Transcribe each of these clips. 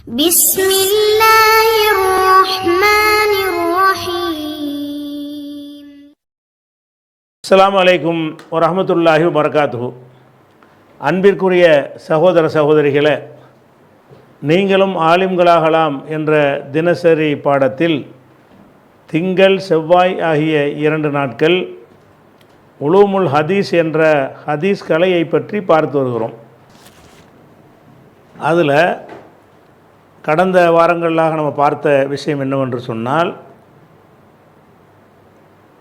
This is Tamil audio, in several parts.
بسم الله الرحمن الرحيم. அஸ்ஸலாமு அலைக்கும் வரஹ்மத்துல்லாஹி வபரகாத்துஹு. அன்பிற்குரிய சகோதர சகோதரிகளே, நீங்களும் ஆலிம்களாகலாம் என்ற தினசரி பாடத்தில் திங்கள் செவ்வாய் ஆகிய 2 நாட்கள் உலூமுல் ஹதீஸ் என்ற ஹதீஸ் கலையை பற்றி பார்த்து வருகிறோம். அதில் கடந்த வாரங்களாக நம்ம பார்த்த விஷயம் என்னவென்று சொன்னால்,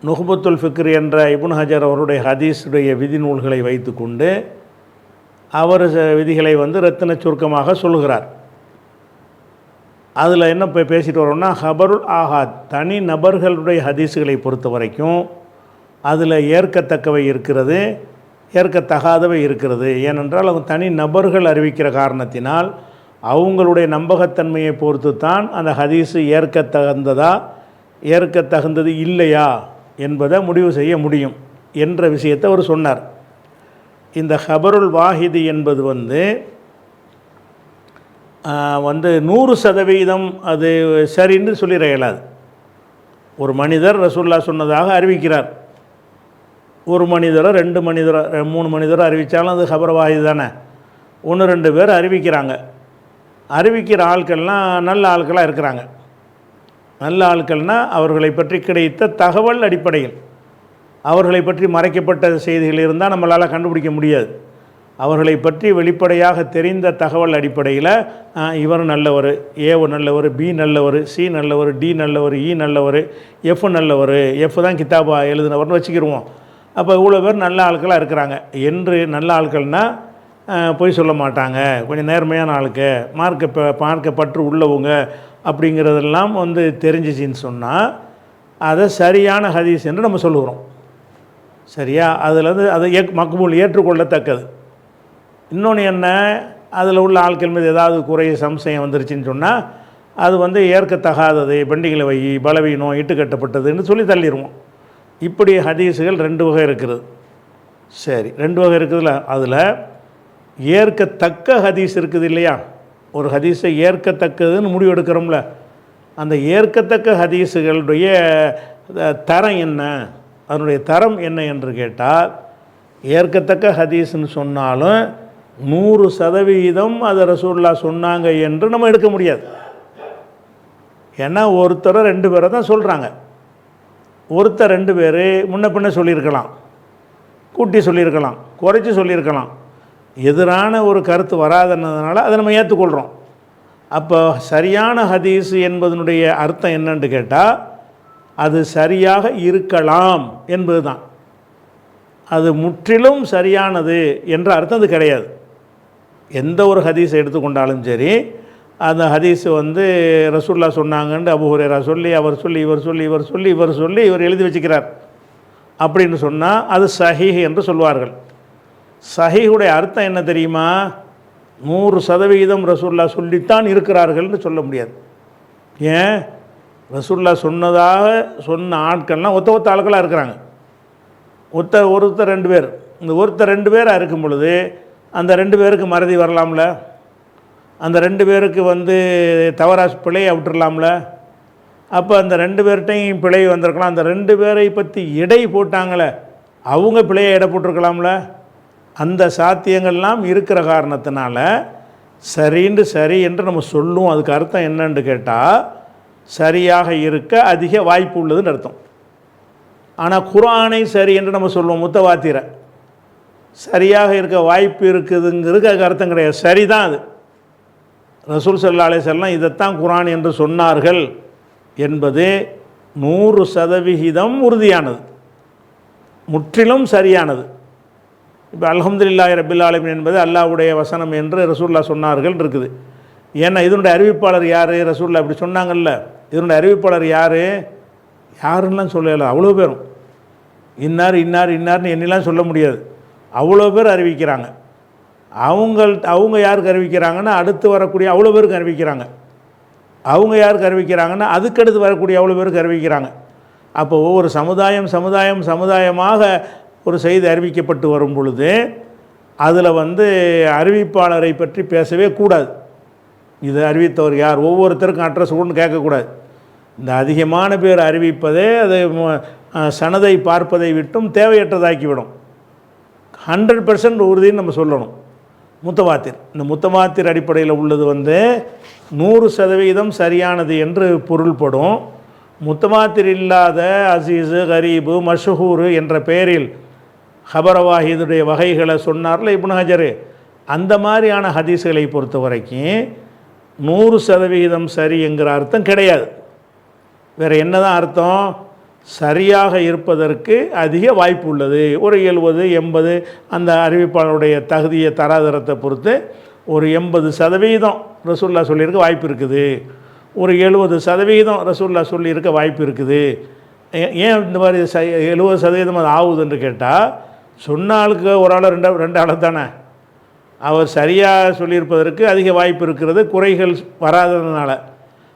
நுஹ்பத்துல் ஃபிக்ர் என்ற இப்னு ஹஜர் அவருடைய ஹதீஸுடைய விதி நூல்களை வைத்து கொண்டு அவர் விதிகளை ரத்தின சுருக்கமாக சொல்கிறார். அதில் என்ன பேசிட்டு வரோம்னா, ஹபருல் ஆஹாத் தனி நபர்களுடைய ஹதீஸுகளை பொறுத்த வரைக்கும் அதில் ஏற்கத்தக்கவை இருக்கிறது, ஏற்கத்தகாதவை இருக்கிறது. ஏனென்றால் அவங்க தனி நபர்கள் அறிவிக்கிற காரணத்தினால் அவங்களுடைய நம்பகத்தன்மையை பொறுத்து தான் அந்த ஹதீஸு ஏற்கத்தகுந்ததா ஏற்கத்தகுந்தது இல்லையா என்பதை முடிவு செய்ய முடியும் என்ற விஷயத்தை அவர் சொன்னார். இந்த ஹபருல் வாஹிதி என்பது 100% அது சரின்னு சொல்லிட இயலாது. ஒரு மனிதர் ரசூலுல்லாஹ் சொன்னதாக அறிவிக்கிறார். ஒரு மனிதரோ 2 மனிதரோ 3 மனிதரோ அறிவித்தாலும் அது ஹபர் வாஹிது தானே. 1-2 பேர் அறிவிக்கிறாங்க. அறிவிக்கிற ஆட்கள்லாம் நல்ல ஆட்களாக இருக்கிறாங்க. நல்ல ஆட்கள்னால் அவர்களை பற்றி கிடைத்த தகவல் அடிப்படையில், அவர்களை பற்றி மறைக்கப்பட்ட செய்திகள் இருந்தால் நம்மளால் கண்டுபிடிக்க முடியாது. அவர்களை பற்றி வெளிப்படையாக தெரிந்த தகவல் அடிப்படையில் இவர் நல்லவர், ஏ நல்லவர், பி நல்லவர், சி நல்லவர், டி நல்லவர், இ நல்லவர், எஃப் நல்லவர், எஃப் தான் கிதாபா எழுதினவர்னு வச்சுக்கிடுவோம். அப்போ இவ்வளோ பேர் நல்ல ஆட்களாக இருக்கிறாங்க என்று, நல்ல ஆட்கள்னால் பொய் சொல்ல மாட்டாங்க, கொஞ்சம் நேர்மையான ஆளுக்கு, மார்க்கப்பற்று உள்ளவங்க அப்படிங்கிறதெல்லாம் தெரிஞ்சிச்சின்னு சொன்னால் அதை சரியான ஹதீஸ் என்று நம்ம சொல்லுகிறோம். சரியா? அதில் அது மக்பூல் ஏற்றுக்கொள்ளத்தக்கது. இன்னொன்று என்ன, அதில் உள்ள ஆட்கள் மீது ஏதாவது குறை சம்சயம் வந்துருச்சுன்னு சொன்னால் அது ஏற்கத்தகாதது, பெண்டிகளை வை, பலவீனம், இட்டுக்கட்டப்பட்டதுன்னு சொல்லி தள்ளிடுவோம். இப்படி ஹதீஸுகள் 2 வகை இருக்குது. சரி, 2 வகை இருக்குதுல்ல. அதில் ஏற்கத்தக்க ஹதீஸ் இருக்குது இல்லையா? ஒரு ஹதீஸை ஏற்கத்தக்கதுன்னு முடிவு எடுக்கிறோம்ல, அந்த ஏற்கத்தக்க ஹதீஸுகளுடைய தரம் என்ன, அதனுடைய தரம் என்ன என்று கேட்டால், ஏற்கத்தக்க ஹதீஸ்ன்னு சொன்னாலும் 100% அதை ரசூலுல்லாஹ் சொன்னாங்க என்று நம்ம எடுக்க முடியாது. ஏன்னா ஒருத்தரை 2 பேரை தான் சொல்கிறாங்க. ஒருத்தர் 2 பேர் முன்ன பின்ன சொல்லியிருக்கலாம், கூட்டி சொல்லியிருக்கலாம், குறைச்சி சொல்லியிருக்கலாம். எதிரான ஒரு கருத்து வராததுனால அதை நம்ம ஏற்றுக்கொள்கிறோம். அப்போ சரியான ஹதீஸ் என்பதனுடைய அர்த்தம் என்னன்னு கேட்டால், அது சரியாக இருக்கலாம் என்பது தான். அது முற்றிலும் சரியானது என்ற அர்த்தம் அது கிடையாது. எந்த ஒரு ஹதீஸை எடுத்துக்கொண்டாலும் சரி, அந்த ஹதீஸ் ரசூலுல்லாஹ் சொன்னாங்கன்னு அபூ ஹுரைரா சொல்லி, அவர் சொல்லி, இவர் சொல்லி, இவர் சொல்லி, இவர் சொல்லி, இவர் எழுதி வச்சுக்கிறார் அப்படின்னு சொன்னால் அது சஹீஹ் என்று சொல்வார்கள். சஹீஹுடைய அர்த்தம் என்ன தெரியுமா? 100% ரசூலுல்லாஹ் சொல்லித்தான் இருக்கிறார்கள்னு சொல்ல முடியாது. ஏன்? ரசூலுல்லாஹ் சொன்னதாக சொன்ன ஆட்கள்லாம் ஒத்த ஆட்களாக இருக்கிறாங்க. ஒருத்தர் 2 பேர், இந்த ஒருத்தர் 2 பேராக இருக்கும் பொழுது அந்த 2 பேருக்கு மறதி வரலாம்ல, அந்த 2 பேருக்கு தவறாக பிழையை விட்டுடலாம்ல. அப்போ அந்த 2 பேர்கிட்டையும் பிழை வந்திருக்கலாம். அந்த 2 பேரை பற்றி எடை போட்டாங்களே, அவங்க பிழையை எடை போட்டிருக்கலாம்ல. அந்த சாத்தியங்கள்லாம் இருக்கிற காரணத்தினால சரின்னு சரி என்று நம்ம சொல்லுவோம். அதுக்கு அர்த்தம் என்னன்னு கேட்டால், சரியாக இருக்க அதிக வாய்ப்பு உள்ளதுன்னு அர்த்தம். ஆனால் குர்ஆனை சரி என்று நம்ம சொல்லுவோம், முத்தவாத்திர சரியாக இருக்க வாய்ப்பு இருக்குதுங்கிறதுக்கு அதுக்கு அர்த்தம் கிடையாது. சரிதான் அது. ரசூல் ஸல்லல்லாஹு அலைஹி வஸல்லம் இதைத்தான் குர்ஆன் என்று சொன்னார்கள் என்பது 100% உறுதியானது, முற்றிலும் சரியானது. இப்போ அல்ஹம்துலில்லாஹி ரப்பில் ஆலமீன் என்பது அல்லாஹ்வுடைய வசனம் என்று ரசூலுல்லாஹ் சொன்னார்கள் இருக்குது. ஏன்னா இதனுடைய அறிவிப்பாளர் யார்? ரசூலுல்லாஹ் அப்படி சொன்னாங்கல்ல. இதனுடைய அறிவிப்பாளர் யாருன்னெலாம் சொல்லலை. அவ்வளோ பேரும் இன்னார்னு எண்ணிலாம் சொல்ல முடியாது. அவ்வளோ பேர் அறிவிக்கிறாங்க. அவங்க யாருக்கு அறிவிக்கிறாங்கன்னா அடுத்து வரக்கூடிய அவ்வளோ பேருக்கு அறிவிக்கிறாங்க. அவங்க யாருக்கு அறிவிக்கிறாங்கன்னா அதுக்கடுத்து வரக்கூடிய அவ்வளோ பேருக்கு அறிவிக்கிறாங்க. அப்போ ஒவ்வொரு சமுதாயமாக ஒரு செய்தி அறிவிக்கப்பட்டு வரும் பொழுது அதில் அறிவிப்பாளரை பற்றி பேசவே கூடாது. இதை அறிவித்தவர் யார், ஒவ்வொருத்தருக்கும் அட்ரஸ் ஒன்று கேட்கக்கூடாது. இந்த அதிகமான பேர் அறிவிப்பதே அதை சனதை பார்ப்பதை விட்டும் தேவையற்றதாக்கிவிடும். 100% உறுதின்னு நம்ம சொல்லணும். முத்தவாத்திர், இந்த முத்தவாத்திர் அடிப்படையில் உள்ளது 100% சரியானது என்று பொருள்படும். முத்தவாத்திர் இல்லாத அசீஸு, கரீபு, மஷ்ஹூரு என்ற பெயரில் ஹபரவாஹிதுடைய வகைகளை சொன்னார்ல இப்னு ஹஜர், அந்த மாதிரியான ஹதீஸ்களை பொறுத்த வரைக்கும் 100% சரி என்கிற அர்த்தம் கிடையாது. வேறு என்ன தான் அர்த்தம்? சரியாக இருப்பதற்கு அதிக வாய்ப்பு உள்ளது. ஒரு 70, 80 அந்த அறிவிப்பாளருடைய தகுதியை தராதரத்தை பொறுத்து ஒரு 80% ரசூலுல்லாஹ் சொல்லியிருக்க வாய்ப்பு இருக்குது, ஒரு 70% ரசூலுல்லாஹ் சொல்லியிருக்க வாய்ப்பு இருக்குது. ஏன் இந்த மாதிரி 70% அது ஆகுதுன்னு கேட்டால், சொன்ன ஆளுக்கு ஒரு ஆள் ரெண்டு ஆள் தானே. அவர் சரியாக சொல்லியிருப்பதற்கு அதிக வாய்ப்பு இருக்கிறது, குறைகள் வராததுனால.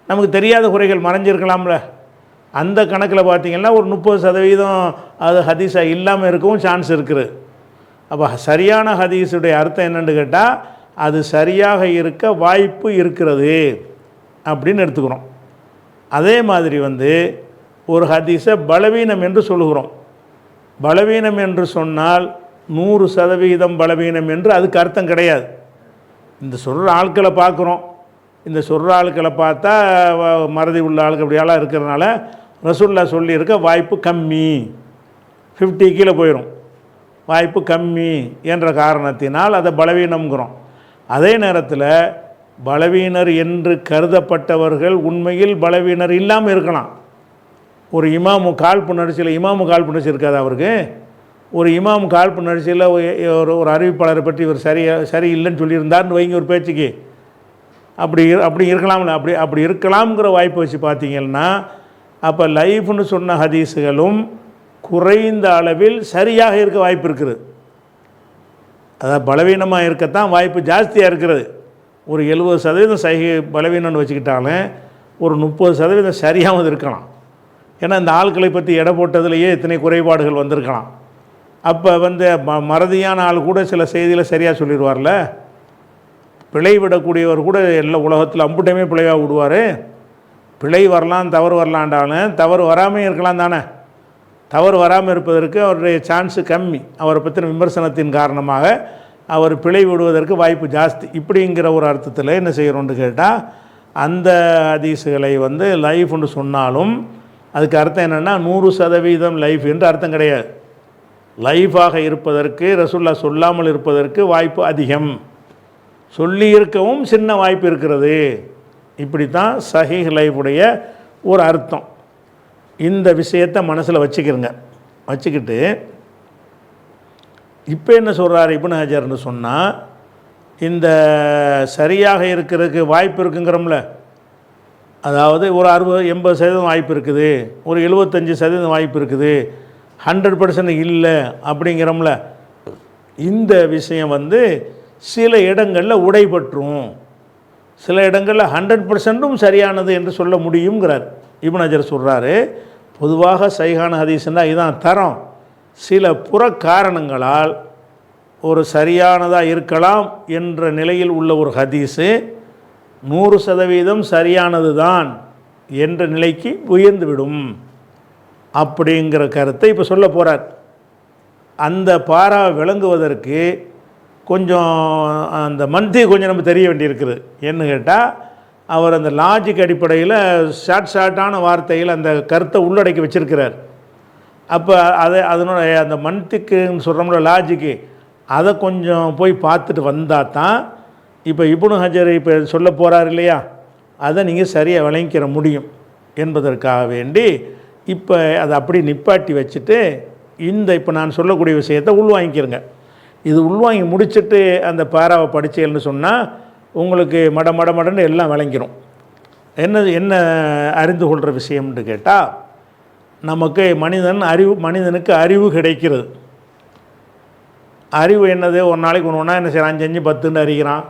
நமக்கு தெரியாத குறைகள் மறைஞ்சிருக்கலாம்ல, அந்த கணக்கில் பார்த்திங்கன்னா ஒரு 30% அது ஹதீஸாக இல்லாமல் இருக்கவும் சான்ஸ் இருக்குது. அப்போ சரியான ஹதீஸுடைய அர்த்தம் என்னென்னு கேட்டால், அது சரியாக இருக்க வாய்ப்பு இருக்கிறது அப்படின்னு எடுத்துக்கிறோம். அதே மாதிரி ஒரு ஹதீஸை பலவீனம் என்று சொல்லுகிறோம். பலவீனம் என்று சொன்னால் 100% பலவீனம் என்று அதுக்கு அர்த்தம் கிடையாது. இந்த சொல்கிற ஆட்களை பார்க்குறோம், இந்த சொல்கிற ஆட்களை பார்த்தா மறதி உள்ள ஆளுக்கு அப்படியெல்லாம் இருக்கிறதுனால ரசூலுல்லாஹ் சொல்லியிருக்க வாய்ப்பு கம்மி, 50 கீழே போயிடும், வாய்ப்பு கம்மி என்ற காரணத்தினால் அதை பலவீனம்ங்கிறோம். அதே நேரத்தில் பலவீனர் என்று கருதப்பட்டவர்கள் உண்மையில் பலவீனர் இல்லாமல் இருக்கலாம். ஒரு இமாமு காழ்ப்புணர்ச்சியில் இருக்காது அவருக்கு. ஒரு இமாம் காழ்ப்புணர்ச்சியில் ஒரு அறிவிப்பாளரை பற்றி இவர் சரி இல்லைன்னு சொல்லியிருந்தார்னு வைங்க ஒரு பேச்சுக்கு, அப்படி இருக்கலாம்ல. அப்படி இருக்கலாம்ங்கிற வாய்ப்பை வச்சு பார்த்தீங்கன்னா, அப்போ லைஃப்னு சொன்ன ஹதீஸுகளும் குறைந்த அளவில் சரியாக இருக்க வாய்ப்பு இருக்குது. அதாவது பலவீனமாக இருக்கத்தான் வாய்ப்பு ஜாஸ்தியாக இருக்கிறது. ஒரு 70% சஹீஹ் பலவீனம்னு வச்சுக்கிட்டாலும் ஒரு 30% சரியாகவும் இருக்கலாம். ஏன்னா இந்த ஆட்களை பற்றி எடை போட்டதுலேயே இத்தனை குறைபாடுகள் வந்திருக்கலாம். அப்போ மறதியான ஆள் கூட சில செய்தியில் சரியாக சொல்லிடுவார்ல. பிழை விடக்கூடியவர் கூட எல்லா உலகத்தில் அம்புட்டையுமே பிழையாக விடுவார். பிழை வரலாம், தவறு வரலான்டாலும் தவறு வராமல் இருக்கலாம் தானே. தவறு வராமல் இருப்பதற்கு அவருடைய சான்ஸு கம்மி. அவரை பற்றின விமர்சனத்தின் காரணமாக அவர் பிழை விடுவதற்கு வாய்ப்பு ஜாஸ்தி. இப்படிங்கிற ஒரு அர்த்தத்தில் என்ன செய்கிறோன்னு கேட்டால், அந்த ஹதீஸுகளை லைஃப்னு சொன்னாலும் அதுக்கு அர்த்தம் என்னென்னா 100% லைஃப் என்று அர்த்தம் கிடையாது. லைஃபாக இருப்பதற்கு ரசூலுல்லாஹ் சொல்லாமல் இருப்பதற்கு வாய்ப்பு அதிகம், சொல்லி இருக்கவும் சின்ன வாய்ப்பு இருக்கிறது. இப்படித்தான் சஹீஹ் லைஃபுடைய ஒரு அர்த்தம். இந்த விஷயத்தை மனசில் வச்சுக்கிட்டு இப்போ என்ன சொல்கிறார் இப்னு ஹஜர்னு சொன்னால், இந்த சரியாக இருக்கிறதுக்கு வாய்ப்பு இருக்குங்கிறோம்ல, அதாவது ஒரு 60-80% வாய்ப்பு இருக்குது, ஒரு 75% வாய்ப்பு இருக்குது, 100% இல்லை அப்படிங்கிறோம்ல. இந்த விஷயம் சில இடங்களில் உடைபற்றும், சில இடங்களில் 100%ம் சரியானது என்று சொல்ல முடியுங்கிறார் இப்னு ஹஜர் சொல்கிறாரு. பொதுவாக சஹீஹான ஹதீஸ்னால் இதான் தரம். சில புற காரணங்களால் ஒரு சரியானதாக இருக்கலாம் என்ற நிலையில் உள்ள ஒரு ஹதீஸு 100% சரியானது தான் என்ற நிலைக்கு உயர்ந்துவிடும் அப்படிங்கிற கருத்தை இப்போ சொல்ல போகிறார். அந்த பாரா விளங்குவதற்கு கொஞ்சம் அந்த கொஞ்சம் நம்ம தெரிய வேண்டியிருக்குது. என்ன கேட்டால், அவர் அந்த லாஜிக் அடிப்படையில் ஷார்ட்டான வார்த்தையில் அந்த கருத்தை உள்ளடக்கி வச்சிருக்கிறார். அப்போ அதனுடைய அந்த மன்திக்குன்னு சொல்கிறோம்ல, லாஜிக்கு, அதை கொஞ்சம் போய் பார்த்துட்டு வந்தால் தான் இப்போ இப்னு ஹஜர் இப்போ சொல்ல போகிறார் இல்லையா, அதை நீங்கள் சரியாக விளங்கிக்கிற முடியும் என்பதற்காக வேண்டி இப்போ அதை அப்படி நிப்பாட்டி வச்சுட்டு இப்போ நான் சொல்லக்கூடிய விஷயத்தை உள்வாங்கிக்கிறங்க. இது உள்வாங்கி முடிச்சுட்டு அந்த பாராவை படித்தேன்னு சொன்னால் உங்களுக்கு மடன்னு எல்லாம் விளங்கிடும். என்ன அறிந்து கொள்கிற விஷயம்னு கேட்டால், நமக்கு மனிதனுக்கு அறிவு கிடைக்கிறது. அறிவு என்னது? ஒரு நாளைக்கு ஒன்று என்ன செய்கிறான், 5 10ன்னு அறிகிறான்,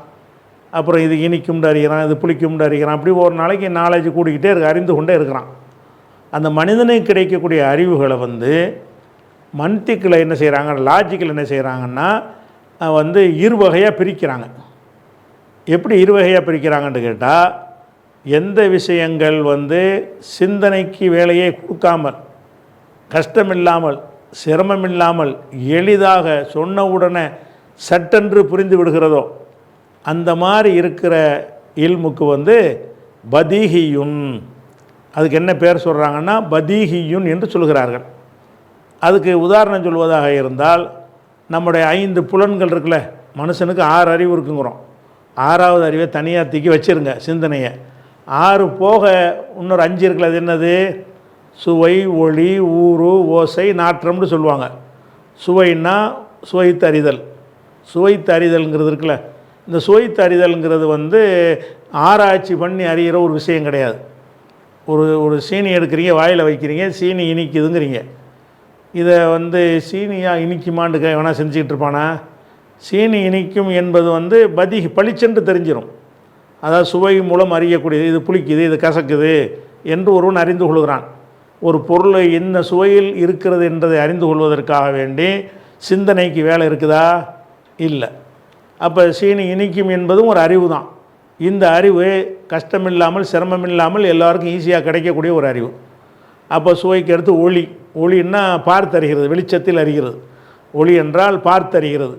அப்புறம் இது இனிக்கும்னு அறிகிறான், இது புளிக்கும்னு அறிகிறான். அப்படி ஒரு நாளைக்கு நாலேஜ் கூடிக்கிட்டே அறிந்து கொண்டே இருக்கிறான். அந்த மனிதனுக்கு கிடைக்கக்கூடிய அறிவுகளை மன்திக்கில் என்ன செய்கிறாங்க, லாஜிக்கில் என்ன செய்கிறாங்கன்னா இரு வகையாக பிரிக்கிறாங்க. எப்படி இருவகையாக பிரிக்கிறாங்கன்னு கேட்டால், எந்த விஷயங்கள் வந்து சிந்தனைக்கு வேலையை கொடுக்காமல், கஷ்டமில்லாமல், சிரமமில்லாமல், எளிதாக சொன்னவுடனே சட்டென்று புரிந்து விடுகிறதோ அந்த மாதிரி இருக்கிற இல்முக்கு வந்து பதீஹியுன், அதுக்கு என்ன பேர் சொல்கிறாங்கன்னா பதீஹியுன் என்று சொல்கிறார்கள். அதுக்கு உதாரணம் சொல்வதாக இருந்தால், நம்முடைய 5 புலன்கள் இருக்குல்ல, மனுஷனுக்கு 6 அறிவு இருக்குங்கிறோம். 6வது அறிவை தனியாக தூக்கி வச்சுருங்க சிந்தனையை. 6 போக இன்னொரு 5 இருக்குல்ல, அது என்னது? சுவை, ஒளி, ஊறு, ஓசை, நாற்றம்னு சொல்லுவாங்க. சுவைன்னா சுவைத்தறிதல். சுவைத்தறிதல்ங்கிறது இருக்குல்ல, இந்த சுவைத்தறிதல்ங்கிறது வந்து ஆராய்ச்சி பண்ணி அறிகிற ஒரு விஷயம் கிடையாது. ஒரு சீனி எடுக்கிறீங்க, வாயில் வைக்கிறீங்க, சீனி இனிக்குதுங்கிறீங்க. இதை வந்து சீனியாக இனிக்குமான்னு எவனா செஞ்சுக்கிட்டு இருப்பானா? சீனி இனிக்கும் என்பது வந்து பளிச்சென்று தெரிஞ்சிடும். அதாவது சுவை மூலம் அறியக்கூடியது. இது புளிக்குது, இது கசக்குது என்று ஒருவன் அறிந்து கொள்கிறான். ஒரு பொருளை என்ன சுவையில் இருக்கிறது என்பதை அறிந்து கொள்வதற்காக வேண்டி சிந்தனைக்கு வேலை இருக்குதா? இல்லை. அப்போ சீனி இனிக்கும் என்பதும் ஒரு அறிவு தான். இந்த அறிவு கஷ்டமில்லாமல், சிரமமில்லாமல் எல்லாருக்கும் ஈஸியாக கிடைக்கக்கூடிய ஒரு அறிவு. அப்போ சுவைக்கு அடுத்து ஒளி. ஒளின்னா பார்த்தறிகிறது, வெளிச்சத்தில் அறிகிறது. ஒளி என்றால் பார்த்தறிகிறது.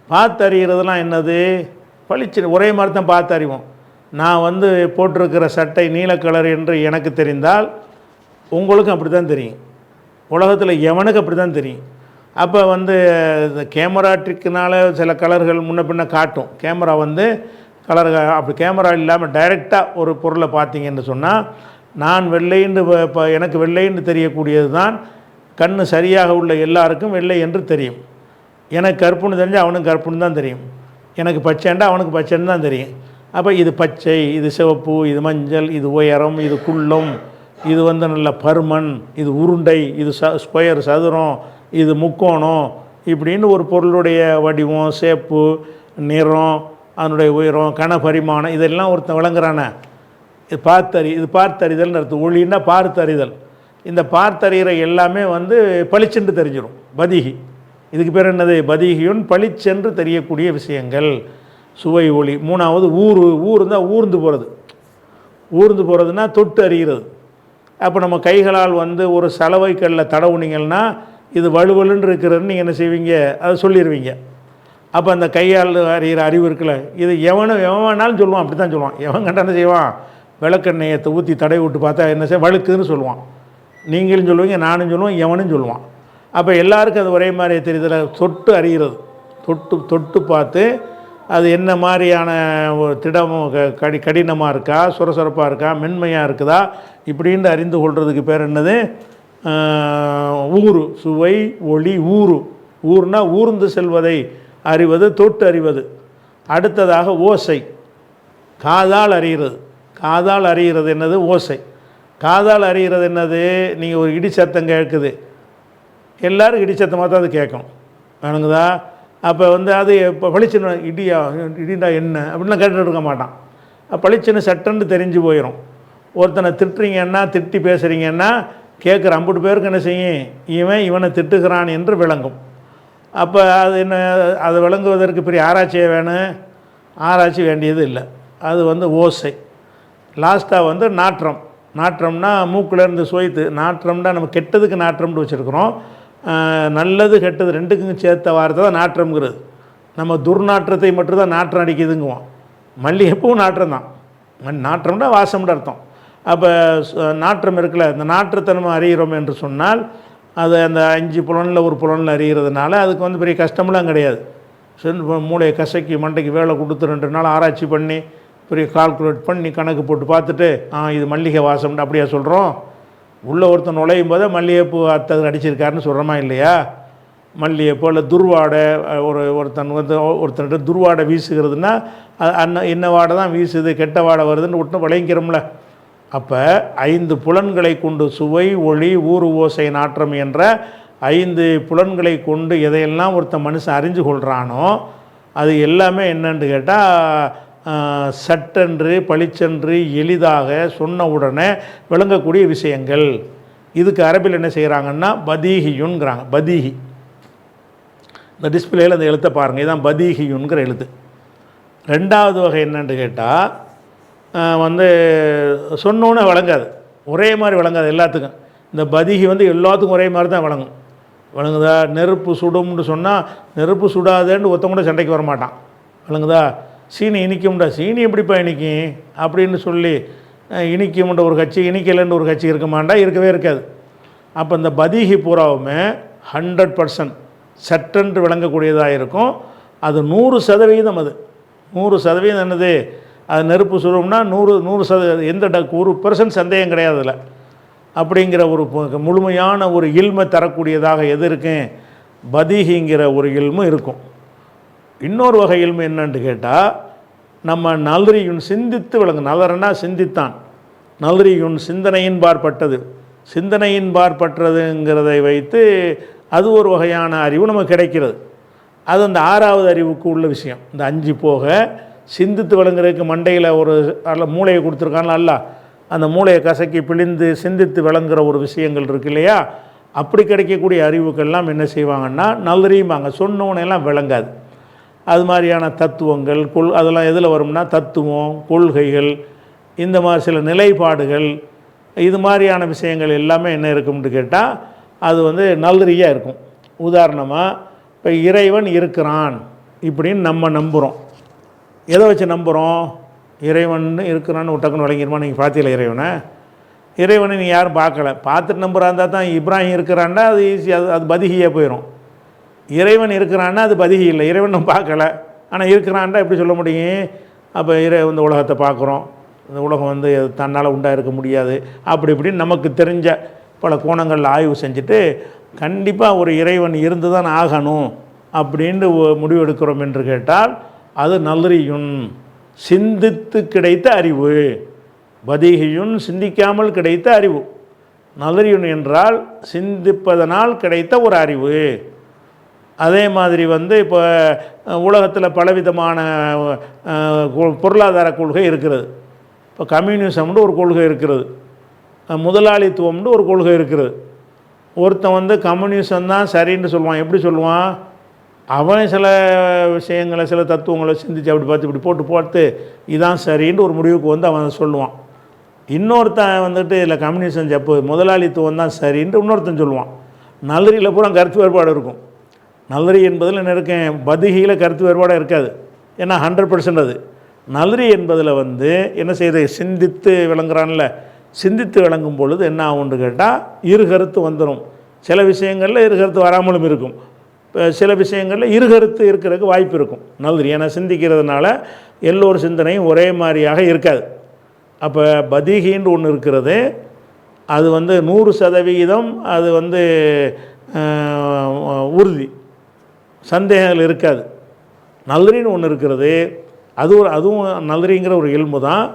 பார்த்தறிகிறதுலாம் என்னது? பளிச்சு ஒரே மாதிரி தான் பார்த்தறிவோம். நான் வந்து போட்டிருக்கிற சட்டை நீல கலர் என்று எனக்கு தெரிந்தால் உங்களுக்கும் அப்படி தான் தெரியும். உலகத்தில் எவனுக்கு அப்படி தான் தெரியும். அப்போ வந்து இந்த கேமரா ட்ரிக்குனால சில கலர்கள் முன்ன பின்ன காட்டும். கேமரா வந்து கலர் அப்படி கேமரா இல்லாமல் டைரெக்டாக ஒரு பொருளை பார்த்தீங்கன்னு சொன்னால், நான் வெள்ளைன்னு இப்போ எனக்கு வெள்ளைன்னு தெரியக்கூடியது தான் கண் சரியாக உள்ள எல்லாருக்கும் வெள்ளை என்று தெரியும். எனக்கு கருப்புன்னு தெரிஞ்சால் அவனுக்கு கருப்புன்னு தான் தெரியும். எனக்கு பச்சைண்டா அவனுக்கு பச்சைன்னு தான் தெரியும். அப்போ இது பச்சை, இது சிவப்பு, இது மஞ்சள், இது உயரம், இது குள்ளம், இது வந்து நல்ல பருமன், இது உருண்டை, இது ஸ்கொயர் சதுரம், இது முக்கோணம், இப்படின்னு ஒரு பொருளுடைய வடிவம், சேப்பு, நிறம், அதனுடைய உயரம், கனபரிமாணம், இதெல்லாம் ஒருத்தன் விளங்குறானே. இது பார்த்தறிதல்னு அர்த்தம். ஒளின்னா பார்த்தறிதல். இந்த பார்த்தறிகிற எல்லாமே வந்து பளிச்சென்று தெரிஞ்சிடும். பதீஹி. இதுக்கு பேர் என்னது? பதீஹியுன், பளிச்சென்று தெரியக்கூடிய விஷயங்கள். சுவை, ஒளி. 3வது ஊறு. ஊறுந்தால் ஊர்ந்து போகிறது. ஊர்ந்து போகிறதுனா தொட்டு அறிகிறது. அப்போ நம்ம கைகளால் வந்து ஒரு சலவை கல்லில் தடவுனீங்கன்னா இது வலுவலுன்னு இருக்கிறதுன்னு நீங்கள் என்ன செய்வீங்க? அதை சொல்லிடுவீங்க. அப்போ அந்த கையால் அறிகிற அறிவு இருக்குல்ல, இது எவன் வேணாலும் சொல்லுவான். அப்படி தான் சொல்லுவான். எவன் கண்டா என்ன செய்வான்? விளக்கெண்ணெயை ஊற்றி தடவை விட்டு பார்த்தா என்ன செய்ய? வழுக்குன்னு சொல்லுவான். நீங்களும் சொல்லுவீங்க, நானும் சொல்லுவேன், எவனும் சொல்லுவான். அப்போ எல்லாருக்கும் அது ஒரே மாதிரி தெரியுதுல. தொட்டு அறிகிறது. தொட்டு பார்த்து அது என்ன மாதிரியான ஒரு திடமும் கடினமாக இருக்கா, சுரசுரப்பாக இருக்கா, மென்மையாக இருக்குதா, இப்படின்னு அறிந்து கொள்வதுக்கு பேர் என்னது? ஊறு. சுவை, ஒளி, ஊறு. ஊர்னா ஊர்ந்து செல்வதை அறிவது, தொட்டு அறிவது. அடுத்ததாக ஓசை. காதால் அறிகிறது. காதால் அறிகிறது என்னது? ஓசை. காதால் அறிகிறது என்னது? நீங்கள் ஒரு இடி சத்தம் கேட்குது, எல்லோரும் இடி சத்தமாக தான் அது கேட்கும். வேணுங்குதா? அப்போ வந்து அது இப்போ பளிச்சுன்னு இடிண்டா என்ன அப்படின்லாம் கேட்டுட்டு இருக்க மாட்டான். பளிச்சுன்னு சட்டன்னு தெரிஞ்சு போயிடும். ஒருத்தனை திட்டுறீங்கன்னா, திட்டி பேசுகிறீங்கன்னா கேட்குற 50 பேருக்கு என்ன செய்யும்? இவனை திட்டுகிறான் என்று விளங்கும். அப்போ அது என்ன? அது விளங்குவதற்கு பெரிய ஆராய்ச்சியே வேணும்? ஆராய்ச்சி வேண்டியது இல்லை. அது வந்து ஓசை. லாஸ்ட்டாக வந்து நாற்றம். நாற்றம்னா மூக்கிலேருந்து சுவைத்து. நாற்றம்னா நம்ம கெட்டதுக்கு நாற்றம்னு வச்சுருக்குறோம். நல்லது கெட்டது ரெண்டுக்கும் சேர்த்த வார்த்தை தான் நாற்றம்ங்கிறது. நம்ம துர்நாற்றத்தை மட்டும்தான் நாற்றம் அடிக்குதுங்குவோம். மல்லிகைப்பூவும் நாற்றம் தான். நாற்றம்னா வாசம்னு அர்த்தம். அப்போ நாற்றம் இருக்குல்ல, இந்த நாற்றத்தை நம்ம அறிகிறோம் என்று சொன்னால் அது அந்த 5 புலனில் ஒரு புலனில் அறிகிறதுனால அதுக்கு வந்து பெரிய கஷ்டமெல்லாம் கிடையாது. மூளையை கசக்கி மண்டைக்கு வேலை கொடுத்து 2 நாள் ஆராய்ச்சி பண்ணி பெரிய கால்குலேட் பண்ணி கணக்கு போட்டு பார்த்துட்டு இது மல்லிகை வாசம்னு அப்படியா சொல்கிறோம்? உள்ளே ஒருத்தன் நுழையும் போதே மல்லிகைப்பூ அத்தகர் அடிச்சிருக்காருன்னு சொல்கிறோமா இல்லையா? மல்லிகைப்பூ இல்லை துர்வாடை. ஒருத்தன்கிட்ட துர்வாடை வீசுகிறதுனா என்ன வாடை தான் வீசுது, கெட்ட வாடை வருதுன்னு விட்டு விளைங்கிறோம்ல. அப்போ 5 புலன்களை கொண்டு சுவை, ஒளி, ஊறு, ஓசை, நாற்றம் என்ற 5 புலன்களை கொண்டு எதையெல்லாம் ஒருத்தன் மனுஷன் அறிஞ்சு கொள்கிறானோ அது எல்லாமே என்னன்னு கேட்டால் சட்டென்று, பளிச்சென்று, எளிதாக சொன்ன உடனே விளங்கக்கூடிய விஷயங்கள். இதுக்கு அரபில் என்ன செய்கிறாங்கன்னா பதீஹியுன்கிறாங்க. பதீஹி. இந்த டிஸ்பிளேயில் அந்த எழுத்தை பாருங்கள். இதுதான் பதீஹியுன்கிற எழுத்து. ரெண்டாவது வகை என்னன்னு கேட்டால் வந்து சொன்னோன்னே வழங்காது, ஒரே மாதிரி வழங்காது எல்லாத்துக்கும். இந்த பதிகி வந்து எல்லாத்துக்கும் ஒரே மாதிரி தான் வழங்கும். வழங்குதா? நெருப்பு சுடும்னு சொன்னால் நெருப்பு சுடாதேன்னு ஒருத்தன் கூட சண்டைக்கு வரமாட்டான். வழங்குதா? சீனி இனிக்கும்டா, சீனி எப்படிப்பா இனிக்கும் அப்படின்னு சொல்லி இனிக்கும்ன்ற ஒரு கட்சி, இனிக்கலைன்ற ஒரு கட்சி இருக்க மாட்டா, இருக்கவே இருக்காது. அப்போ இந்த பதிகி பூராவுமே 100% சட்டென்று விளங்கக்கூடியதாக இருக்கும். அது 100%. அது 100% என்னது? அது நெருப்பு சுடும்னா 100% எந்த 1% சந்தேகம் கிடையாது அதில். அப்படிங்கிற ஒரு முழுமையான ஒரு இல்மை தரக்கூடியதாக எது இருக்கு? பதிகிங்கிற ஒரு இல்மு இருக்கும். இன்னொரு வகை இல்மு என்னன்னு கேட்டால், நம்ம நல்றியுன் சிந்தித்து விளங்கும். நலரனா சிந்தித்தான், நல்றியுன் சிந்தனையின் பார்ப்பட்டது. சிந்தனையின் பார்ப்பற்றதுங்கிறதை வைத்து அது ஒரு வகையான அறிவு நமக்கு கிடைக்கிறது. அது அந்த 6வது அறிவுக்கு உள்ள விஷயம். இந்த 5 போக சிந்தித்து விளங்குறதுக்கு மண்டையில் ஒரு அல்ல மூளையை கொடுத்துருக்கான்ல, அல்ல அந்த மூளையை கசக்கி பிழிந்து சிந்தித்து விளங்குற ஒரு விஷயங்கள் இருக்கு இல்லையா? அப்படி கிடைக்கக்கூடிய அறிவுக்கெல்லாம் என்ன செய்வாங்கன்னா நல்லறியும்பாங்க. சொன்னோன்னெல்லாம் விளங்காது. அது மாதிரியான தத்துவங்கள் அதெல்லாம் எதில் வரும்னா தத்துவம், கொள்கைகள், இந்த மாதிரி சில நிலைப்பாடுகள், இது மாதிரியான விஷயங்கள் எல்லாமே என்ன இருக்கும்னு கேட்டால் அது வந்து நல்லறியாக இருக்கும். உதாரணமாக இப்போ இறைவன் இருக்கிறான் இப்படின்னு நம்ம நம்புகிறோம். எதை வச்சு நம்புகிறோம்? இறைவன் இருக்கிறான்னு டக்குன்னு விளங்கிடுமா? நீங்கள் பார்த்தீங்களா இறைவனை நீங்கள் யாரும் பார்க்கல, பார்த்துட்டு நம்புறா இருந்தால் தான் இப்ராஹிம் இருக்கிறான்னா அது ஈஸியாக அது பதிகியாக போயிடும். இறைவன் இருக்கிறான்னா அது பதிகி இல்லை, இறைவன் நம்ம பார்க்கல ஆனால் இருக்கிறான்டா எப்படி சொல்ல முடியும்? அப்போ இந்த உலகத்தை பார்க்குறோம், இந்த உலகம் வந்து தன்னால் உண்டாக இருக்க முடியாது, அப்படி இப்படின்னு நமக்கு தெரிஞ்ச பல கோணங்களில் ஆய்வு செஞ்சுட்டு கண்டிப்பாக ஒரு இறைவன் இருந்து தான் ஆகணும் அப்படின்ட்டு முடிவெடுக்கிறோம் என்று கேட்டால் அது நல்லறியுன் சிந்தித்து கிடைத்த அறிவு. பதிகியுன் சிந்திக்காமல் கிடைத்த அறிவு. நல்லறியுன் என்றால் சிந்திப்பதனால் கிடைத்த ஒரு அறிவு. அதே மாதிரி வந்து இப்போ உலகத்தில் பலவிதமான பொருளாதார கொள்கை இருக்கிறது. இப்போ கம்யூனிசம்னு ஒரு கொள்கை இருக்கிறது, முதலாளித்துவம்னு ஒரு கொள்கை இருக்கிறது. ஒருத்தன் வந்து கம்யூனிசம் தான் சரின்னு சொல்லுவான். எப்படி சொல்லுவான்? அவன் சில விஷயங்களை சில தத்துவங்களை சிந்திச்சு அப்படி பார்த்து இப்படி போட்டு இதான் சரின்னு ஒரு முடிவுக்கு வந்து அவன் சொல்லுவான். இன்னொருத்தன் வந்துட்டு இல்லை கம்யூனிசம் ஜப்பு முதலாளித்துவம் தான் சரின்ட்டு இன்னொருத்தன் சொல்லுவான். நல்லறியில் பூரா கருத்து வேறுபாடு இருக்கும். நல்லறி என்பதில் என்ன இருக்கேன்? பதிகியில் கருத்து வேறுபாடாக இருக்காது, ஏன்னா 100% அது. நல்லறி என்பதில் வந்து என்ன செய்யுது? சிந்தித்து விளங்குறான்ல, சிந்தித்து விளங்கும் பொழுது என்ன ஆகும்னு கேட்டால் இரு கருத்து வந்துடும். சில விஷயங்களில் இரு கருத்து வராமலும் இருக்கும், சில விஷயங்களில் இரு கருத்து இருக்கிறதுக்கு வாய்ப்பு இருக்கும். நல்லது, ஏன்னா சிந்திக்கிறதுனால எல்லோரும் சிந்தனையும் ஒரே மாதிரியாக இருக்காது. அப்போ பதிகின்னு ஒன்று இருக்கிறது, அது வந்து 100% அது வந்து உறுதி, சந்தேகங்கள் இருக்காது. நல்லறின்னு ஒன்று இருக்கிறது, அதுவும் நல்லறிங்கிற ஒரு இல்மு தான்.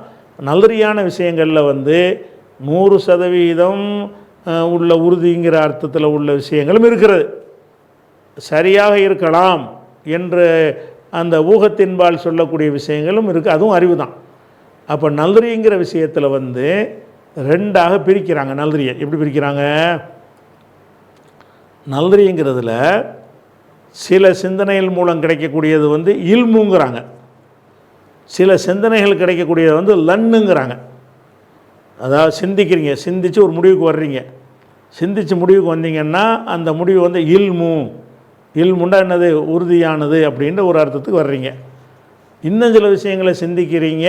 நல்லறியான விஷயங்களில் வந்து 100% உள்ள உறுதிங்கிற அர்த்தத்தில் உள்ள விஷயங்களும் இருக்கிறது. சரியாக இருக்கலாம் என்று அந்த ஊகத்தின்பால் சொல்லக்கூடிய விஷயங்களும் இருக்குது, அதுவும் அறிவு தான். அப்போ நல்லறிங்கிற விஷயத்தில் வந்து 2ஆக பிரிக்கிறாங்க. நல்லறியை எப்படி பிரிக்கிறாங்க? நல்லறிங்கிறதுல சில சிந்தனைகள் மூலம் கிடைக்கக்கூடியது வந்து இல்முங்கிறாங்க, சில சிந்தனைகள் கிடைக்கக்கூடியது வந்து லன்னுங்கிறாங்க. அதாவது சிந்திக்கிறீங்க, சிந்தித்து ஒரு முடிவுக்கு வர்றீங்க, சிந்தித்து முடிவுக்கு வந்தீங்கன்னா அந்த முடிவு வந்து இல்முண்டா என்னது? உறுதியானது அப்படின்ற ஒரு அர்த்தத்துக்கு வர்றீங்க. இன்னும் சில விஷயங்களை சிந்திக்கிறீங்க,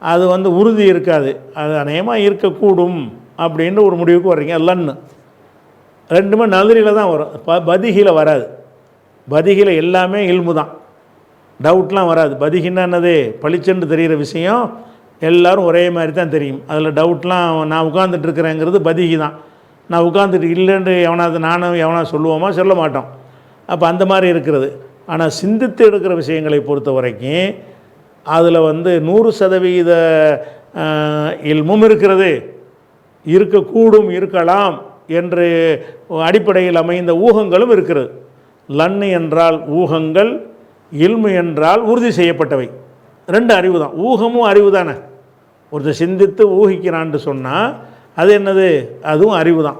அது வந்து உறுதி இருக்காது, அது அநேகமாக இருக்கக்கூடும் அப்படின்ற ஒரு முடிவுக்கு வர்றீங்க. லன்னு ரெண்டுமே நல்லறியில் தான் வரும், பதிகியில் வராது. பதிகியில் எல்லாமே இல்மு தான், டவுட்லாம் வராது. பதிகின்னா என்னது? பளிச்சென்று தெரிகிற விஷயம் எல்லோரும் ஒரே மாதிரி தான் தெரியும், அதில் டவுட்லாம் நான் உட்காந்துட்டு இருக்கிறேங்கிறது பதிகி தான். நான் உட்காந்துட்டு இல்லைன்னு எவனாவது சொல்லுவோமா? சொல்ல மாட்டோம். அப்போ அந்த மாதிரி இருக்கிறது. ஆனால் சிந்தித்து எடுக்கிற விஷயங்களை பொறுத்த வரைக்கும் அதில் வந்து 100% இல்மும் இருக்கிறது, இருக்கக்கூடும், இருக்கலாம் என்று அடிப்படையில் அமைந்த ஊகங்களும் இருக்கிறது. லன்னு என்றால் ஊகங்கள், இல்மு என்றால் உறுதி செய்யப்பட்டவை. 2 அறிவு தான். ஊகமும் அறிவு தானே. ஒருத்தர் சிந்தித்து ஊகிக்கிறான்னு சொன்னால் அது என்னது? அதுவும் அறிவு தான்.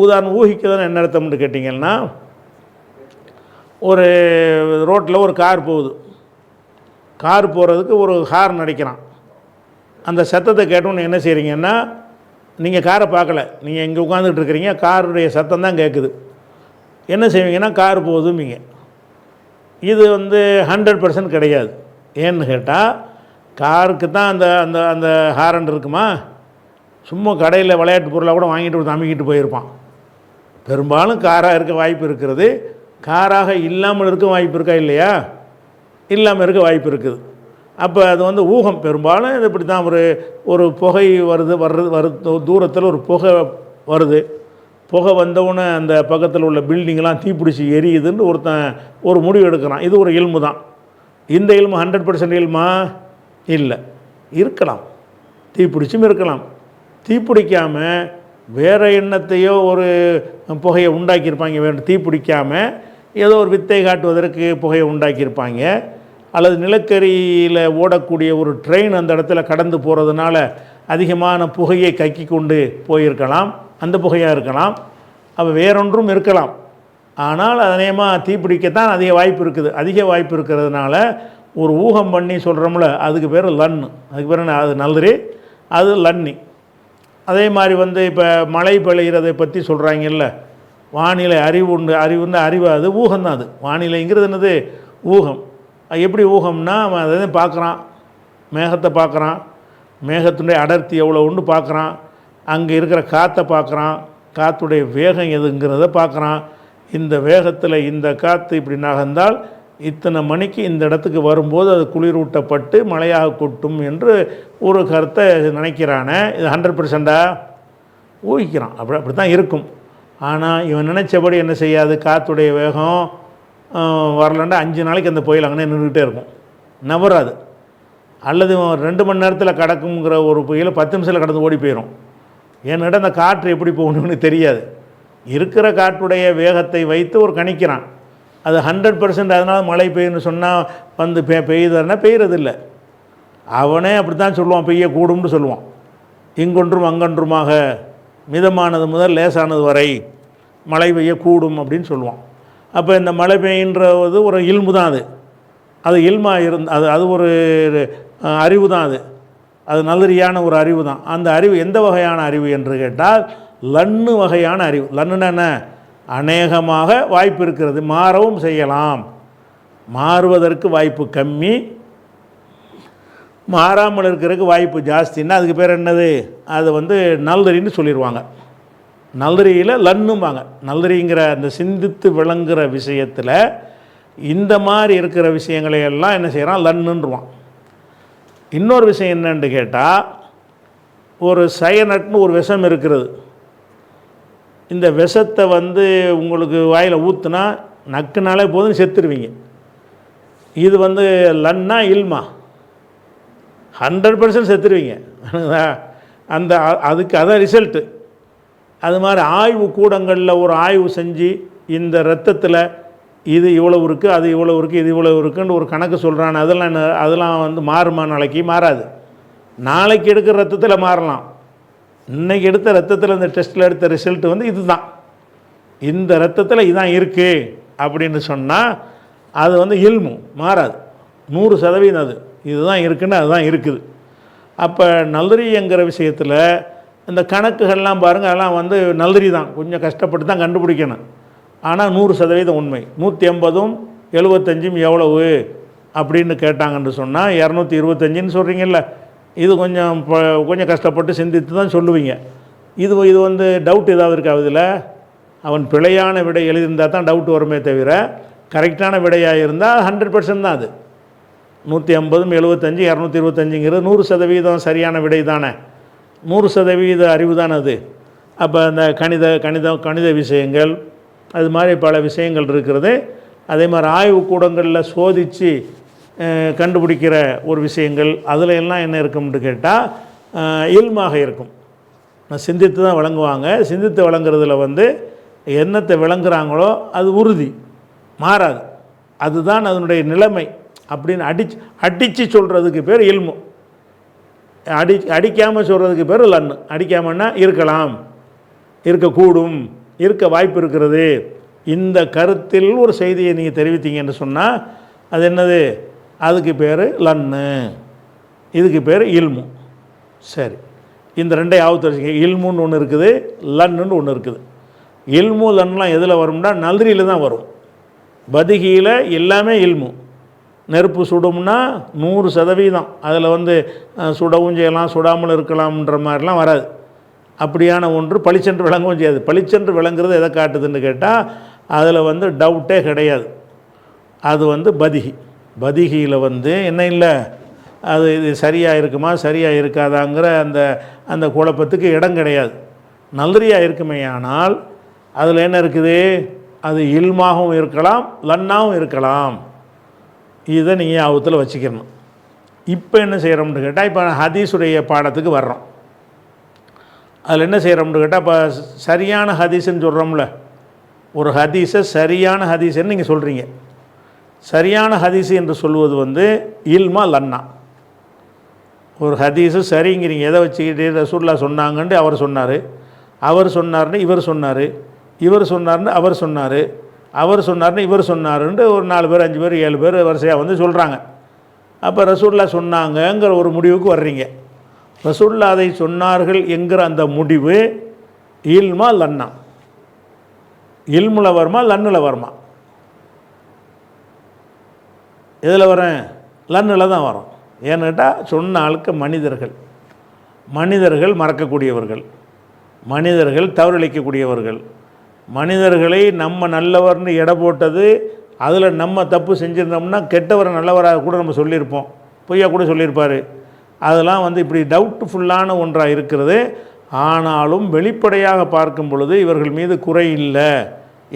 உதாரணம் ஊகிக்கிறதுன்னு என்ன அர்த்தம்னு கேட்டிங்கன்னா, ஒரு ரோட்டில் ஒரு கார் போகுது, கார் போகிறதுக்கு ஒரு ஹார்ன் அடிக்கிறான். அந்த சத்தத்தை கேட்டோன்னு என்ன செய்கிறீங்கன்னா, நீங்கள் காரை பார்க்கல, நீங்கள் இங்கே உட்காந்துக்கிட்டு இருக்கிறீங்க, காருடைய சத்தம் தான் கேட்குது. என்ன செய்வீங்கன்னா கார் போகுதும்பீங்க. இது 100% கிடையாது. ஏன்னு கேட்டால் காருக்கு தான் அந்த அந்த அந்த ஹாரன் இருக்குமா? சும்மா கடையில் விளையாட்டு பொருளாக கூட வாங்கிட்டு அமைக்கிட்டு போயிருப்பான். பெரும்பாலும் காராக இருக்க வாய்ப்பு இருக்கிறது. காராக இல்லாமல் இருக்க வாய்ப்பு இருக்கா இல்லையா? இல்லாமல் இருக்க வாய்ப்பு இருக்குது. அப்போ அது ஊகம். பெரும்பாலும் இது இப்படி தான் ஒரு புகை வருது தூரத்தில் ஒரு புகை வருது. புகை வந்தவுடனே அந்த பக்கத்தில் உள்ள பில்டிங்கெலாம் தீப்பிடிச்சி எரியுதுன்னு ஒருத்தன் ஒரு முடிவு எடுக்கிறான். இது ஒரு இல்மு தான். இந்த இல்மு 100% இல்மா இல்லை. இருக்கலாம், தீப்பிடிச்சும் இருக்கலாம். தீப்பிடிக்காமல் வேறு எண்ணத்தையோ ஒரு புகையை உண்டாக்கியிருப்பாங்க. வேறு தீப்பிடிக்காமல் ஏதோ ஒரு வித்தை காட்டுவதற்கு புகையை உண்டாக்கியிருப்பாங்க. அல்லது நிலக்கரியில் ஓடக்கூடிய ஒரு ட்ரெயின் அந்த இடத்துல கடந்து போகிறதுனால அதிகமான புகையை கக்கி கொண்டு போயிருக்கலாம். அந்த புகையாக இருக்கலாம். அப்போ வேறொன்றும் இருக்கலாம். ஆனால் அநேகமாக தீப்பிடிக்கத்தான் அதிக வாய்ப்பு இருக்குது. அதிக வாய்ப்பு இருக்கிறதுனால ஒரு ஊகம் பண்ணி சொல்கிறோம்ல, அதுக்கு பேர் லன்னு. அதுக்கு பேர் என்ன? அது நல்லது, அது லன்னி. அதே மாதிரி இப்போ மழை பெய்கிறதை பற்றி சொல்கிறாங்கல்ல, வானிலை அறிவுன்னு அறிவு, அது ஊகம்தான். அது வானிலைங்கிறது என்னது? ஊகம். எப்படி ஊகம்னா, அவன் அதை பார்க்குறான், மேகத்தை பார்க்குறான், மேகத்தினுடைய அடர்த்தி எவ்வளோ உண்டு பார்க்குறான், அங்கே இருக்கிற காற்றை பார்க்குறான், காற்றுடைய வேகம் எதுங்கிறத பார்க்குறான். இந்த வேகத்தில் இந்த காற்று இப்படி நகர்ந்தால் இத்தனை மணிக்கு இந்த இடத்துக்கு வரும்போது அது குளிரூட்டப்பட்டு மழையாக கொட்டும் என்று ஒரு கருத்தை நினைக்கிறானே. இது 100%ஆ? ஊகிக்கிறான். அப்படி தான் இருக்கும். ஆனால் இவன் நினச்சபடி என்ன செய்யாது? காற்றுடைய வேகம் வரலன்னா 5 நாளைக்கு அந்த புயல் அங்கே நின்றுக்கிட்டே இருக்கும், நவராது. அல்லது 2 மணி நேரத்தில் கடக்குங்கிற ஒரு புயல் 10 நிமிஷத்தில் கடந்து ஓடி போயிடும். ஏன்னிட அந்த காற்று எப்படி போகணும்னு தெரியாது. இருக்கிற காற்றுடைய வேகத்தை வைத்து ஒரு கணிக்கிறான். அது 100%. அதனால் மழை பெய்யுன்னு சொன்னால் பெய்யுதுன்னா பெய்யறதில்லை. அவனே அப்படி தான் சொல்லுவான், பெய்யக்கூடும்னு சொல்லுவான். இங்கொன்றும் அங்கொன்றுமாக மிதமானது முதல் லேசானது வரை மழை பெய்யக்கூடும் அப்படின்னு சொல்லுவான். அப்போ இந்த மழை பெய்யுன்றது ஒரு இல்மு தான். அது இல்மாக அது ஒரு அறிவு தான். அது நல்லறியான ஒரு அறிவு தான். அந்த அறிவு எந்த வகையான அறிவு என்று கேட்டால் லன்னு வகையான அறிவு. லன்னுன்னா என்ன? அநேகமாக வாய்ப்பு இருக்கிறது, மாறவும் செய்யலாம். மாறுவதற்கு வாய்ப்பு கம்மி, மாறாமல் இருக்கிறதுக்கு வாய்ப்பு ஜாஸ்தின்னா அதுக்கு பேர் என்னது? அது நல்லறின்னு சொல்லிடுவாங்க. நல்லறியில் லன்னும்பாங்க. நல்லறிங்கிற அந்த சிந்தித்து விளங்குகிற விஷயத்தில் இந்த மாதிரி இருக்கிற விஷயங்களை எல்லாம் என்ன செய்கிறான்? லன்னுன்றுவான். இன்னொரு விஷயம் என்னன்னு கேட்டால், ஒரு சயனட்னு ஒரு விஷம் இருக்கிறது. இந்த விஷத்தை உங்களுக்கு வாயில் ஊற்றுனா நக்குனாலே போதும் செத்துருவீங்க. இது லன்னா இல்மா? 100% செத்துருவீங்க. அதுக்கு அதான் ரிசல்ட்டு. அது மாதிரி ஆய்வு கூடங்களில் ஒரு ஆய்வு செஞ்சு இந்த ரத்தத்தில் இது இவ்வளவு இருக்குது, அது இவ்வளவு இருக்குது, இது இவ்வளவு இருக்குன்னு ஒரு கணக்கு சொல்கிறான். அதெல்லாம் மாறுமா? நாளைக்கு மாறாது. நாளைக்கு எடுக்கிற ரத்தத்தில் மாறலாம். இன்றைக்கி எடுத்த ரத்தத்தில் இந்த டெஸ்ட்டில் எடுத்த ரிசல்ட்டு இதுதான், இந்த ரத்தத்தில் இதுதான் இருக்குது அப்படின்னு சொன்னால் அது இல்மு, மாறாது. 100% அது இதுதான் இருக்குன்னு அதுதான் இருக்குது. அப்போ நல்லறிங்கிற விஷயத்தில் இந்த கணக்குகள்லாம் பாருங்கள், அதெல்லாம் நல்லறி தான், கொஞ்சம் கஷ்டப்பட்டு தான் கண்டுபிடிக்கணும். ஆனால் 100% உண்மை. 180ம் 75ம் எவ்வளவு அப்படின்னு கேட்டாங்கன்னு சொன்னால் 225ன்னு சொல்கிறீங்கல்ல, இது கொஞ்சம் கஷ்டப்பட்டு சிந்தித்து தான் சொல்லுவீங்க. இது டவுட் ஏதாவது இருக்கா? இதில் அவன் பிழையான விடை எழுதியிருந்தால் தான் டவுட் வருமே தவிர, கரெக்டான விடையாக இருந்தால் 100% தான். அது 150ம் 75 225ங்கிறது 100% சரியான விடை தானே, 100% அறிவு தானே அது. அப்போ அந்த கணித விஷயங்கள் அது மாதிரி பல விஷயங்கள் இருக்கிறது. அதே மாதிரி ஆய்வு கூடங்களில் சோதித்து கண்டுபிடிக்கிற ஒரு விஷயங்கள், அதில் எல்லாம் என்ன இருக்கும்னு கேட்டால் இல்மாக இருக்கும். சிந்தித்து தான் வழங்குவாங்க. சிந்தித்து வழங்குறதுல என்னத்தை விளங்குறாங்களோ அது உறுதி, மாறாது. அதுதான் அதனுடைய நிலைமை அப்படின்னு அடித்து சொல்கிறதுக்கு பேர் இல்மு. அடிக்காமல் சொல்கிறதுக்கு பேர் லன்னு. அடிக்காமன்னா இருக்கலாம், இருக்கக்கூடும், இருக்க வாய்ப்பு இருக்கிறது. இந்த கருத்தில் ஒரு செய்தியை நீங்கள் தெரிவித்தீங்கன்னு சொன்னால் அது என்னது? அதுக்கு பேர் லன்னு, இதுக்கு பேர் இல்மு. சரி, இந்த ரெண்டையாவது தெரிஞ்சுங்க. இல்முன்னு ஒன்று இருக்குது, லன்னுன்னு ஒன்று இருக்குது. இல்மு லன்லாம் எதில் வரும்னா நல்ரியில் தான் வரும். பதிகியில் எல்லாமே இல்மு. நெருப்பு சுடும்னா 100%. அதில் சுடவும் செய்யலாம், சுடாமல் இருக்கலாம்ன்ற மாதிரிலாம் வராது. அப்படியான ஒன்று பளிச்சென்று விளங்கவும் செய்யாது. பளிச்சென்று விளங்குறது எதை காட்டுதுன்னு கேட்டால் அதில் டவுட்டே கிடையாது. அது பதிகி. பதிகியில் என்ன இல்லை, அது இது சரியாக இருக்குமா சரியாக இருக்காதாங்கிற அந்த குழப்பத்துக்கு இடம் கிடையாது. நல்லறியாக இருக்குமே, ஆனால் அதில் என்ன இருக்குது, அது இல்மாகவும் இருக்கலாம், லன்னாகவும் இருக்கலாம். இதை நீங்கள் ஞாபகத்தில் வச்சுக்கணும். இப்போ என்ன செய்கிறோம்னு கேட்டால், இப்போ ஹதீஸுடைய பாடத்துக்கு வர்றோம். அதில் என்ன செய்கிறோம்னு கேட்டால், இப்போ சரியான ஹதீஸுன்னு சொல்கிறோம்ல, ஒரு ஹதீஸை சரியான ஹதீஸுன்னு நீங்கள் சொல்கிறீங்க. சரியான ஹதீஸு என்று சொல்வது இல்மா லன்னா. ஒரு ஹதீஸு சரிங்கிறீங்க, எதை வச்சுக்கிட்டு ரசூலுல்லாஹ் சொன்னாங்கன்ட்டு அவர் சொன்னார், அவர் சொன்னார்னு இவர் சொன்னார், இவர் சொன்னார்னு அவர் சொன்னார், அவர் சொன்னார்னு இவர் சொன்னாருன்ட்டு ஒரு 4 பேர் 5 பேர் 7 பேர் வரிசையாக சொல்கிறாங்க. அப்போ ரசூலுல்லாஹ் சொன்னாங்கங்கிற ஒரு முடிவுக்கு வர்றீங்க. ரசூலுல்லாஹ் அதை சொன்னார்கள் என்கிற அந்த முடிவு இல்மா லன்னா, இல்முல வருமா லன்னில் வருமா? எதில் வரேன்? லன்னில் தான் வரும். ஏன்னு கேட்டால் சொன்ன ஆளுக்கு மனிதர்கள் மறக்கக்கூடியவர்கள், மனிதர்கள் தவறளிக்கக்கூடியவர்கள், மனிதர்களை நம்ம நல்லவர்னு எடை போட்டது, அதில் நம்ம தப்பு செஞ்சுருந்தோம்னா கெட்டவரை நல்லவராக கூட நம்ம சொல்லியிருப்போம், பொய்யா கூட சொல்லியிருப்பார். அதெல்லாம் இப்படி டவுட்ஃபுல்லான ஒன்றாக இருக்கிறது. ஆனாலும் வெளிப்படையாக பார்க்கும் பொழுது இவர்கள் மீது குறை இல்லை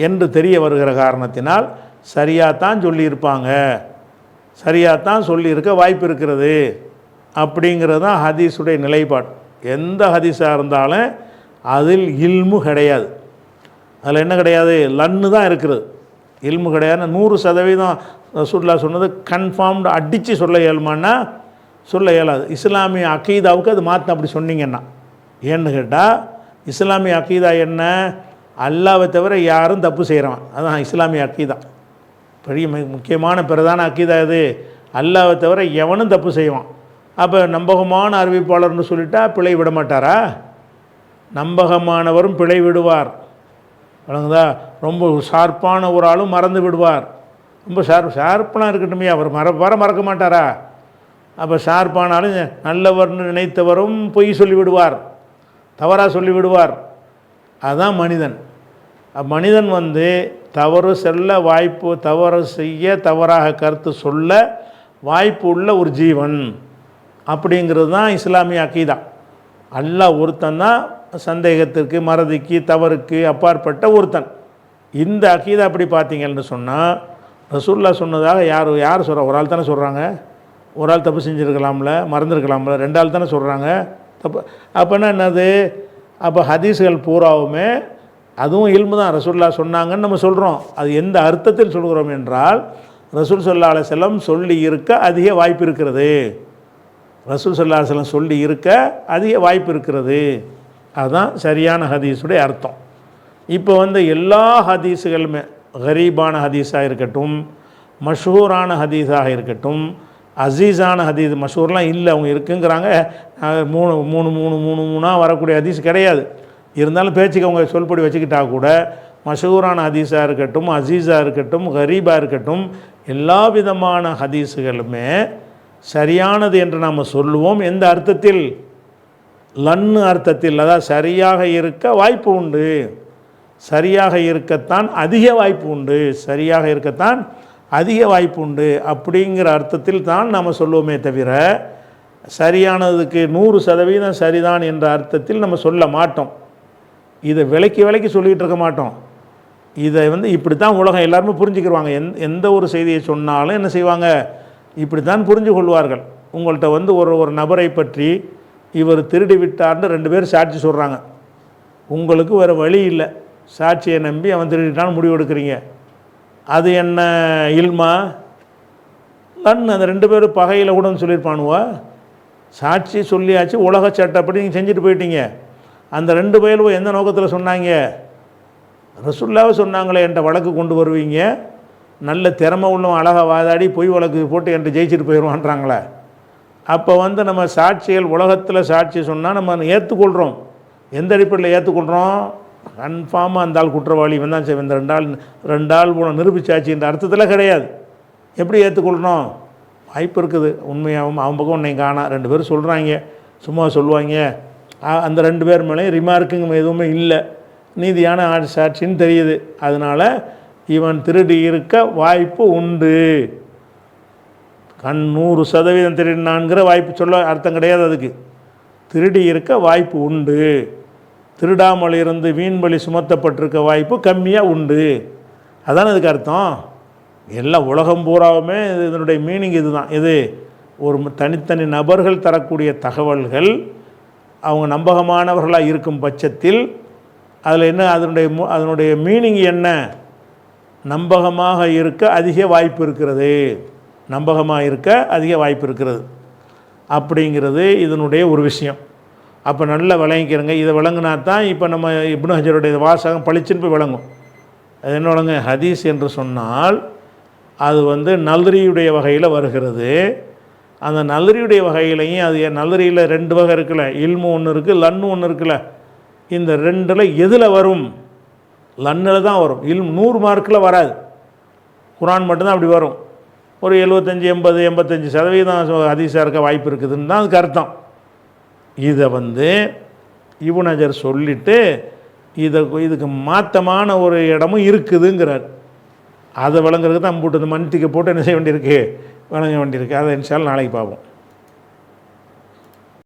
என்று தெரிய வருகிற காரணத்தினால் சரியாகத்தான் சொல்லியிருப்பாங்க, சரியாகத்தான் சொல்லியிருக்க வாய்ப்பு இருக்கிறது. அப்படிங்கிறது தான் ஹதீஸுடைய நிலைப்பாடு. எந்த ஹதீஸாக இருந்தாலும் அதில் இல்மு கிடையாது. அதில் என்ன கிடையாது? லன்னு தான் இருக்கிறது, இல்மு கிடையாது. 100% ரசூலுல்லாஹ் சொன்னது கன்ஃபார்ம்டு அடித்து சொல்ல இயலுமான்னா சொல்ல இயலாது. இஸ்லாமிய அக்கீதாவுக்கு அது மாற்ற அப்படி சொன்னீங்கன்னா. ஏன்னு கேட்டால் இஸ்லாமிய அக்கீதா என்ன? அல்லாவை தவிர யாரும் தப்பு செய்கிறவன், அதுதான் இஸ்லாமிய அக்கீதா. பெரிய முக்கியமான பிரதான அக்கீதா இது. அல்லாவை தவிர எவனும் தப்பு செய்வான். அப்போ நம்பகமான அறிவிப்பாளர்னு சொல்லிட்டா பிழை விட மாட்டாரா? நம்பகமானவரும் பிழை விடுவார், வழங்குதா? ரொம்ப ஷார்ப்பான ஒரு ஆளும் மறந்து விடுவார். ரொம்ப ஷார்ப்பெலாம் இருக்கட்டுமே, அவர் மறக்க மாட்டாரா? அப்போ ஷார்ப்பானாலும் நல்லவர்னு நினைத்தவரும் பொய் சொல்லிவிடுவார், தவறாக சொல்லிவிடுவார். அதுதான் மனிதன். மனிதன் தவறு செல்ல வாய்ப்பு, தவறு செய்ய, தவறாக கருத்து சொல்ல வாய்ப்பு உள்ள ஒரு ஜீவன். அப்படிங்கிறது தான் இஸ்லாமிய அக்கீதா. அல்லாஹ் ஒருத்தன் தான் சந்தேகத்திற்கு, மறதிக்கு, தவறுக்கு அப்பாற்பட்ட ஒருத்தன். இந்த அக்கீதா அப்படி பார்த்தீங்கன்னு சொன்னால் ரசூலுல்லாஹ் சொன்னதாக யார் சொல்கிறா? ஒரு ஆள் தானே சொல்கிறாங்க. ஒரு ஆள் தப்பு செஞ்சுருக்கலாம்ல, மறந்துருக்கலாம்ல, 2 ஆள் தானே சொல்கிறாங்க தப்பு. அப்போனா என்னது? அப்போ ஹதீஸ்கள் பூராவுமே அதுவும் இல்மு தான். ரசூலுல்லாஹ் சொன்னாங்கன்னு நம்ம சொல்கிறோம். அது எந்த அர்த்தத்தில் சொல்கிறோம் என்றால், ரசூல் ஸல்லல்லாஹு அலைஹி வஸல்லம் சொல்லி இருக்க அதிக வாய்ப்பு இருக்கிறது, ரசூல் ஸல்லல்லாஹு அலைஹி வஸல்லம் சொல்லி இருக்க அதிக வாய்ப்பு இருக்கிறது. அதுதான் சரியான ஹதீஸுடைய அர்த்தம். இப்போ எல்லா ஹதீஸுகளுமே கரீபான ஹதீஸாக இருக்கட்டும், மஷூரான ஹதீஸாக இருக்கட்டும், அசீஸான ஹதீஸ், மஷூர்லாம் இல்லை, அவங்க இருக்குங்கிறாங்க. 3 வரக்கூடிய ஹதீஸ் கிடையாது. இருந்தாலும் பேச்சுக்கு அவங்க சொல்படி வச்சுக்கிட்டா கூட மஷூரான ஹதீஸாக இருக்கட்டும், அசீஸாக இருக்கட்டும், கரீபாக இருக்கட்டும், எல்லா விதமான ஹதீஸுகளுமே சரியானது என்று நாம் சொல்லுவோம். எந்த அர்த்தத்தில்? லன்னு அர்த்தத்தில். அதாவது சரியாக இருக்க வாய்ப்பு உண்டு, சரியாக இருக்கத்தான் அதிக வாய்ப்பு உண்டு, சரியாக இருக்கத்தான் அதிக வாய்ப்பு உண்டு அப்படிங்கிற அர்த்தத்தில் தான் நாம் சொல்லுவோமே தவிர, சரியானதுக்கு 100% சரிதான் என்ற அர்த்தத்தில் நம்ம சொல்ல மாட்டோம். இதை விலைக்கு சொல்லிகிட்டு இருக்க மாட்டோம். இதை இப்படி தான் உலகம் எல்லாருமே புரிஞ்சுக்கிடுவாங்க. எந்த ஒரு செய்தியை சொன்னாலும் என்ன செய்வாங்க? இப்படி தான் புரிஞ்சு கொள்வார்கள். உங்கள்கிட்ட ஒரு நபரை பற்றி இவர் திருடி விட்டார்னு 2 பேர் சாட்சி சொல்கிறாங்க. உங்களுக்கு வேறு வழி இல்லை, சாட்சியை நம்பி அவன் திருடிட்டான்னு முடிவு எடுக்கிறீங்க. அது என்ன இல்மா லன்னு? அந்த 2 பேரும் பகையில் கூட சொல்லியிருப்பானுவா? சாட்சி சொல்லியாச்சு, உலக சட்டப்படி நீங்கள் செஞ்சுட்டு போயிட்டீங்க. அந்த 2 பேரும் எந்த நோக்கத்தில் சொன்னாங்க? ரசூலுல்லாஹ் சொன்னாங்களே என்ற வழக்கு கொண்டு வருவீங்க. நல்ல திறமை உள்ளவன் அழகாக வாதாடி பொய் வழக்கு போட்டு என்று ஜெயிச்சுட்டு போயிடுவான்றாங்களே. அப்போ வந்து நம்ம சாட்சிகள் உலகத்தில் சாட்சி சொன்னால் நம்ம ஏற்றுக்கொள்கிறோம். எந்த அடிப்படையில் ஏற்றுக்கொள்கிறோம்? கன்ஃபார்மாக அந்த ஆள் குற்றவாளி இவன் தான் செய்வேன், இந்த ரெண்டு ஆள் போல நிரூபிச்சாச்சு இந்த அர்த்தத்தில் கிடையாது. எப்படி ஏற்றுக்கொள்ளணும்? வாய்ப்பு இருக்குது. உண்மையாகவும் அவன் பக்கம் உன்னை காணா 2 பேர் சொல்கிறாங்க, சும்மா சொல்லுவாங்க, அந்த 2 பேர் மேலேயும் ரிமார்க்குங்க எதுவுமே இல்லை, நீதியான சாட்சின்னு தெரியுது. அதனால் இவன் திருடி இருக்க வாய்ப்பு உண்டு. 100% திருடினான்கிற வாய்ப்பு சொல்ல அர்த்தம் கிடையாது. அதுக்கு திருடி இருக்க வாய்ப்பு உண்டு. திருடாமல் இருந்து வீண்பலி சுமத்தப்பட்டிருக்க வாய்ப்பு கம்மியாக உண்டு. அதான் அதுக்கு அர்த்தம். எல்லாம் உலகம் பூராவுமே இதனுடைய மீனிங் இது தான். இது ஒரு தனித்தனி நபர்கள் தரக்கூடிய தகவல்கள் அவங்க நம்பகமானவர்களாக இருக்கும் பட்சத்தில் அதில் என்ன அதனுடைய மீனிங் என்ன? நம்பகமாக இருக்க அதிக வாய்ப்பு இருக்கிறது, நம்பகமாக இருக்க அதிக வாய்ப்பு இருக்கிறது அப்படிங்கிறது இதனுடைய ஒரு விஷயம். அப்போ நல்லா விளங்கிக்கிறங்க. இதை விளங்குனா தான் இப்போ நம்ம இப்னு ஹஜருடைய வாசகம் பளிச்சுன்னு போய் விளங்கும். அது என்ன விளங்கு? ஹதீஸ் என்று சொன்னால் அது வந்து நல்ரியுடைய வகையில் வருகிறது. அந்த நல்ரியுடைய வகையிலையும் அது நல்ரியில் 2 வகை இருக்குல்ல, இல்மு ஒன்று இருக்குது, லன்னு ஒன்று இருக்குல்ல. இந்த 2ல் எதில் வரும்? லன்னில் தான் வரும். 100 மார்க்கில் வராது. குரான் மட்டும்தான் அப்படி வரும். ஒரு 75, 80, 85% ஹதீஸாக இருக்க வாய்ப்பு இருக்குதுன்னு தான் அதுக்கு அர்த்தம். இதை வந்து இப்னு ஹஜர் சொல்லிவிட்டு இதுக்கு மாற்றமான ஒரு இடமும் இருக்குதுங்கிறார். அதை விளங்குறதுக்கு தான் போட்டு இந்த மன்னிக்க போட்டு என்ன செய்ய வேண்டியிருக்கு, வழங்க வேண்டியிருக்கு. அதை இன்ஷா அல்லாஹ் நாளைக்கு பார்ப்போம்.